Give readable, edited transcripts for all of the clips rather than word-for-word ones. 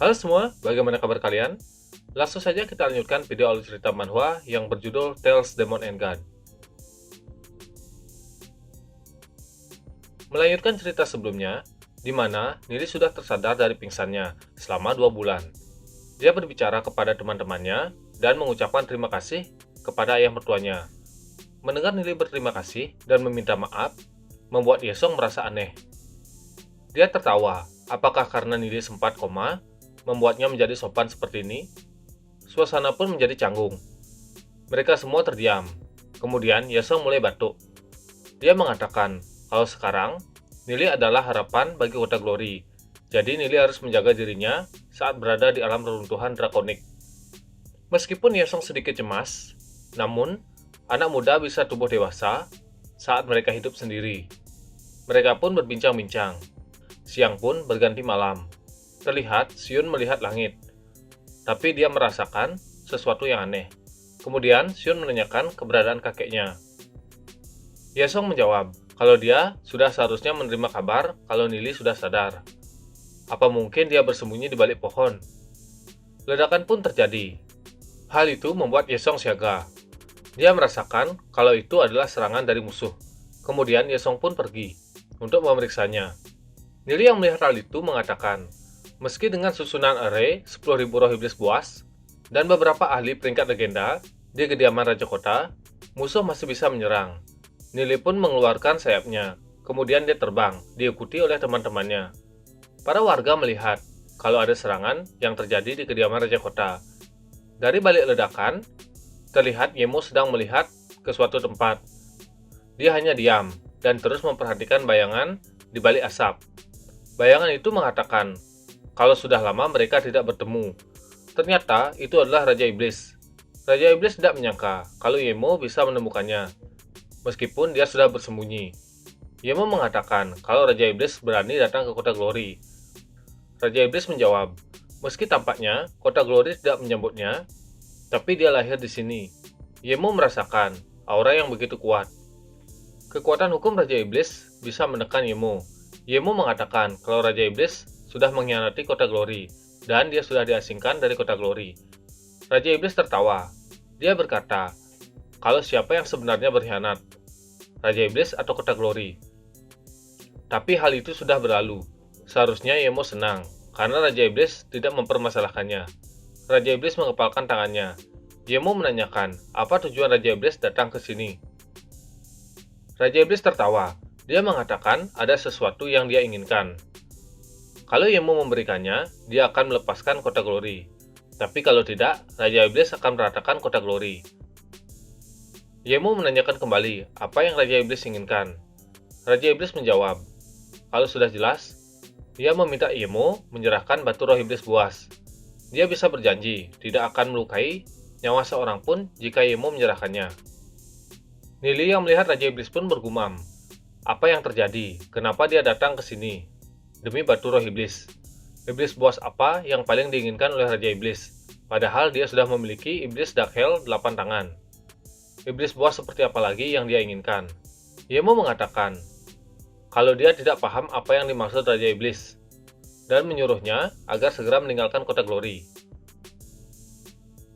Halo semua, bagaimana kabar kalian? Langsung saja kita lanjutkan video alur cerita manhwa yang berjudul Tales Demon and God. Melanjutkan cerita sebelumnya, di mana Nili sudah tersadar dari pingsannya selama 2 bulan. Dia berbicara kepada teman-temannya dan mengucapkan terima kasih kepada ayah mertuanya. Mendengar Nili berterima kasih dan meminta maaf, membuat Yesong merasa aneh. Dia tertawa, apakah karena Nili sempat koma, membuatnya menjadi sopan seperti ini? Suasana pun menjadi canggung. Mereka semua terdiam. Kemudian Yesong mulai batuk. Dia mengatakan kalau sekarang Nili adalah harapan bagi kota Glory. Jadi Nili harus menjaga dirinya saat berada di alam reruntuhan drakonik. Meskipun Yesong sedikit cemas, namun anak muda bisa tumbuh dewasa saat mereka hidup sendiri. Mereka pun berbincang-bincang. Siang pun berganti malam. Terlihat Xion melihat langit, tapi dia merasakan sesuatu yang aneh. Kemudian Xion menanyakan keberadaan kakeknya. Yesong menjawab kalau dia sudah seharusnya menerima kabar kalau Nili sudah sadar. Apa mungkin dia bersembunyi di balik pohon? Ledakan pun terjadi. Hal itu membuat Yesong siaga. Dia merasakan kalau itu adalah serangan dari musuh. Kemudian Yesong pun pergi untuk memeriksanya. Nili yang melihat hal itu mengatakan, meski dengan susunan array 10.000 roh iblis buas dan beberapa ahli peringkat legenda di kediaman Raja Kota, musuh masih bisa menyerang. Nili pun mengeluarkan sayapnya, kemudian dia terbang, diikuti oleh teman-temannya. Para warga melihat kalau ada serangan yang terjadi di kediaman Raja Kota. Dari balik ledakan, terlihat Yemo sedang melihat ke suatu tempat. Dia hanya diam dan terus memperhatikan bayangan di balik asap. Bayangan itu mengatakan kalau sudah lama mereka tidak bertemu. Ternyata itu adalah Raja Iblis. Raja Iblis tidak menyangka kalau Yemo bisa menemukannya, meskipun dia sudah bersembunyi. Yemo mengatakan kalau Raja Iblis berani datang ke kota Glory. Raja Iblis menjawab, meski tampaknya kota Glory tidak menyambutnya, tapi dia lahir di sini. Yemo merasakan aura yang begitu kuat. Kekuatan hukum Raja Iblis bisa menekan Yemo. Yemo mengatakan kalau Raja Iblis sudah mengkhianati kota Glory, dan dia sudah diasingkan dari kota Glory. Raja Iblis tertawa. Dia berkata, kalau siapa yang sebenarnya berkhianat, Raja Iblis atau kota Glory. Tapi hal itu sudah berlalu. Seharusnya Yemo senang, karena Raja Iblis tidak mempermasalahkannya. Raja Iblis mengepalkan tangannya. Yemo menanyakan, apa tujuan Raja Iblis datang ke sini? Raja Iblis tertawa. Dia mengatakan ada sesuatu yang dia inginkan. Kalau Yemo memberikannya, dia akan melepaskan kota Glory. Tapi kalau tidak, Raja Iblis akan meratakan kota Glory. Yemo menanyakan kembali apa yang Raja Iblis inginkan. Raja Iblis menjawab, kalau sudah jelas, dia meminta Yemo menyerahkan batu roh iblis buas. Dia bisa berjanji tidak akan melukai nyawa seorang pun jika Yemo menyerahkannya. Nili yang melihat Raja Iblis pun bergumam, apa yang terjadi? Kenapa dia datang ke sini? Demi batu roh iblis. Iblis buas apa yang paling diinginkan oleh Raja Iblis? Padahal dia sudah memiliki iblis Dark Hell 8 tangan. Iblis buas seperti apa lagi yang dia inginkan? Yemo mengatakan, kalau dia tidak paham apa yang dimaksud Raja Iblis, dan menyuruhnya agar segera meninggalkan kota Glory.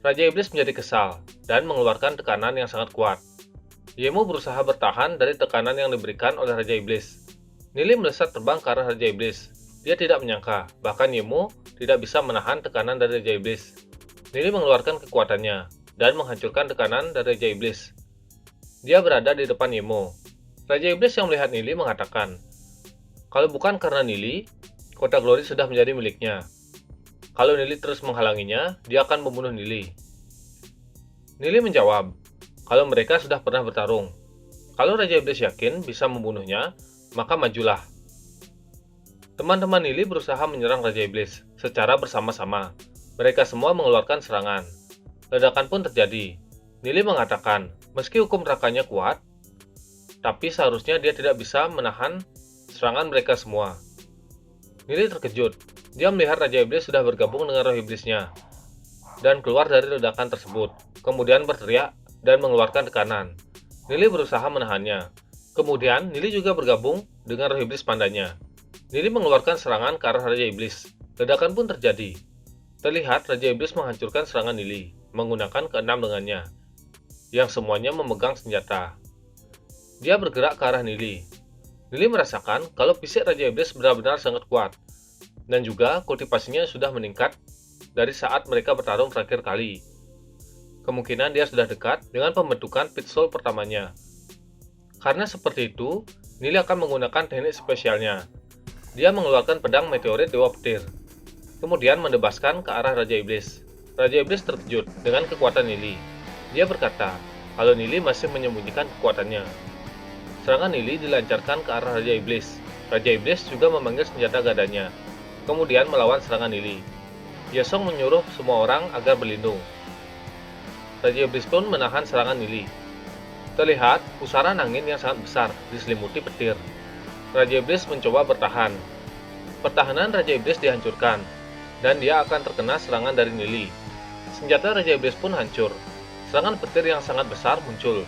Raja Iblis menjadi kesal, dan mengeluarkan tekanan yang sangat kuat. Yemo berusaha bertahan dari tekanan yang diberikan oleh Raja Iblis. Nili melesat terbang ke arah Raja Iblis. Dia tidak menyangka, bahkan Yemo tidak bisa menahan tekanan dari Raja Iblis. Nili mengeluarkan kekuatannya, dan menghancurkan tekanan dari Raja Iblis. Dia berada di depan Yemo. Raja Iblis yang melihat Nili mengatakan, kalau bukan karena Nili, kota Glory sudah menjadi miliknya. Kalau Nili terus menghalanginya, dia akan membunuh Nili. Nili menjawab, kalau mereka sudah pernah bertarung. Kalau Raja Iblis yakin bisa membunuhnya, maka majulah. Teman-teman Nili berusaha menyerang Raja Iblis secara bersama-sama. Mereka semua mengeluarkan serangan. Ledakan pun terjadi. Nili mengatakan, meski hukum nerakanya kuat, tapi seharusnya dia tidak bisa menahan serangan mereka semua. Nili terkejut. Dia melihat Raja Iblis sudah bergabung dengan roh iblisnya dan keluar dari ledakan tersebut. Kemudian berteriak dan mengeluarkan tekanan. Nili berusaha menahannya. Kemudian Nili juga bergabung dengan roh iblis pandanya. Nili mengeluarkan serangan ke arah Raja Iblis. Ledakan pun terjadi. Terlihat Raja Iblis menghancurkan serangan Nili menggunakan keenam lengannya, yang semuanya memegang senjata. Dia bergerak ke arah Nili. Nili merasakan kalau fisik Raja Iblis benar-benar sangat kuat, dan juga kultivasinya sudah meningkat dari saat mereka bertarung terakhir kali. Kemungkinan dia sudah dekat dengan pembentukan Pit Soul pertamanya. Karena seperti itu, Nili akan menggunakan teknik spesialnya. Dia mengeluarkan pedang meteorit Dewa Petir, kemudian mendebaskan ke arah Raja Iblis. Raja Iblis terkejut dengan kekuatan Nili. Dia berkata kalau Nili masih menyembunyikan kekuatannya. Serangan Nili dilancarkan ke arah Raja Iblis. Raja Iblis juga memanggil senjata gadanya, kemudian melawan serangan Nili. Yesong menyuruh semua orang agar berlindung. Raja Iblis pun menahan serangan Nili. Terlihat pusaran angin yang sangat besar diselimuti petir. Raja Iblis mencoba bertahan. Pertahanan Raja Iblis dihancurkan, dan dia akan terkena serangan dari Nili. Senjata Raja Iblis pun hancur. Serangan petir yang sangat besar muncul.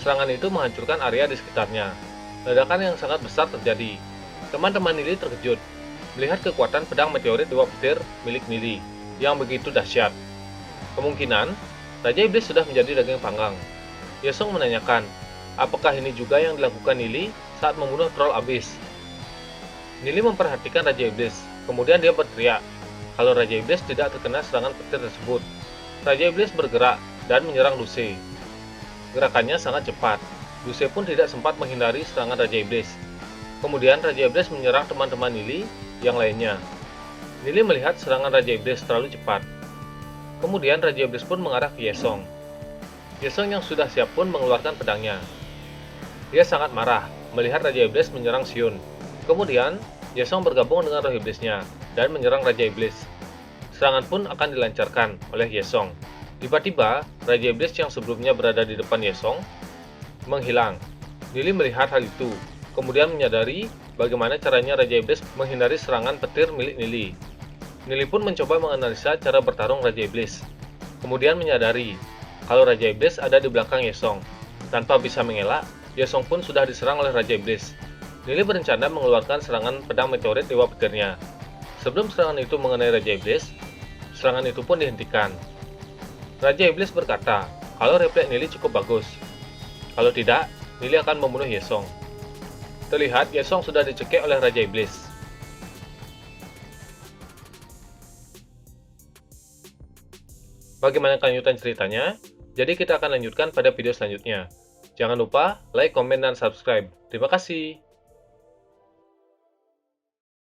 Serangan itu menghancurkan area di sekitarnya. Ledakan yang sangat besar terjadi. Teman-teman Nili terkejut melihat kekuatan pedang meteorit Dewa Petir milik Nili yang begitu dahsyat. Kemungkinan Raja Iblis sudah menjadi daging panggang. Yesong menanyakan, apakah ini juga yang dilakukan Nili saat membunuh troll abis? Nili memperhatikan Raja Iblis, kemudian dia berteriak kalau Raja Iblis tidak terkena serangan petir tersebut. Raja Iblis bergerak dan menyerang Lucy. Gerakannya sangat cepat. Lucy pun tidak sempat menghindari serangan Raja Iblis. Kemudian Raja Iblis menyerang teman-teman Nili yang lainnya. Nili melihat serangan Raja Iblis terlalu cepat. Kemudian Raja Iblis pun mengarah ke Yesong. Yesong yang sudah siap pun mengeluarkan pedangnya. Dia sangat marah melihat Raja Iblis menyerang Xion. Kemudian Yesong bergabung dengan roh iblisnya dan menyerang Raja Iblis. Serangan pun akan dilancarkan oleh Yesong. Tiba-tiba Raja Iblis yang sebelumnya berada di depan Yesong menghilang. Nili melihat hal itu, kemudian menyadari bagaimana caranya Raja Iblis menghindari serangan petir milik Nili. Nili pun mencoba menganalisa cara bertarung Raja Iblis, kemudian menyadari kalau Raja Iblis ada di belakang Yesong. Tanpa bisa mengelak, Yesong pun sudah diserang oleh Raja Iblis. Nili berencana mengeluarkan serangan pedang meteorit Dewa Petirnya. Sebelum serangan itu mengenai Raja Iblis, serangan itu pun dihentikan. Raja Iblis berkata kalau refleks Nili cukup bagus. Kalau tidak, Nili akan membunuh Yesong. Terlihat Yesong sudah dicekik oleh Raja Iblis. Bagaimana kelanjutan ceritanya? Jadi kita akan lanjutkan pada video selanjutnya. Jangan lupa like, komen, dan subscribe. Terima kasih.